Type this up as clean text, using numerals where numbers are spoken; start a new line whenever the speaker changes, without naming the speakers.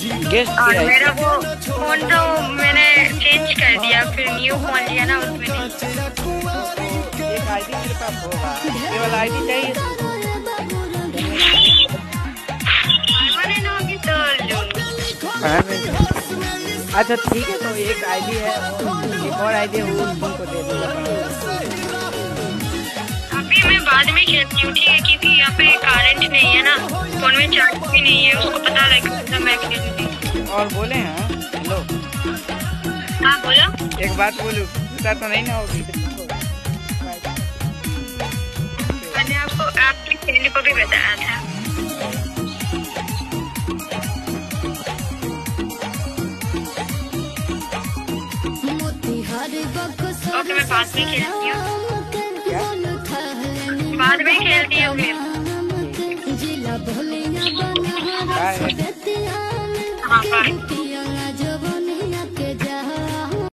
Guest
और
किया
मेरा वो फोन तो मैंने चेंज कर दिया, फिर न्यू फोन लिया ना उसमें नहीं।
एक आईडी मेरे पास होगा, ये वाला आईडी चाहिए तुमको?
मैंने ना अभी तो
अच्छा ठीक है, तो एक आईडी है, एक और आईडी है, वो तुमको दे दूँगा।
अभी मैं बाद में खेलती हूँ, ठीक है, क्योंकि यहाँ पे करंट नहीं है ना, फोन में चार्ज भी नहीं है, उसको पता लगेगा मैं खेलूंगी।
और बोले हैं, हेलो,
हाँ बोलो।
एक बात बोलूँ, गुस्सा तो नहीं ना होगी?
मैंने आपको आपके फ्रेंड को भी बताया था। ओके, मैं बाद में खेलती हूँ, बाद में खेलती हूँ फिर। हाँ बाय।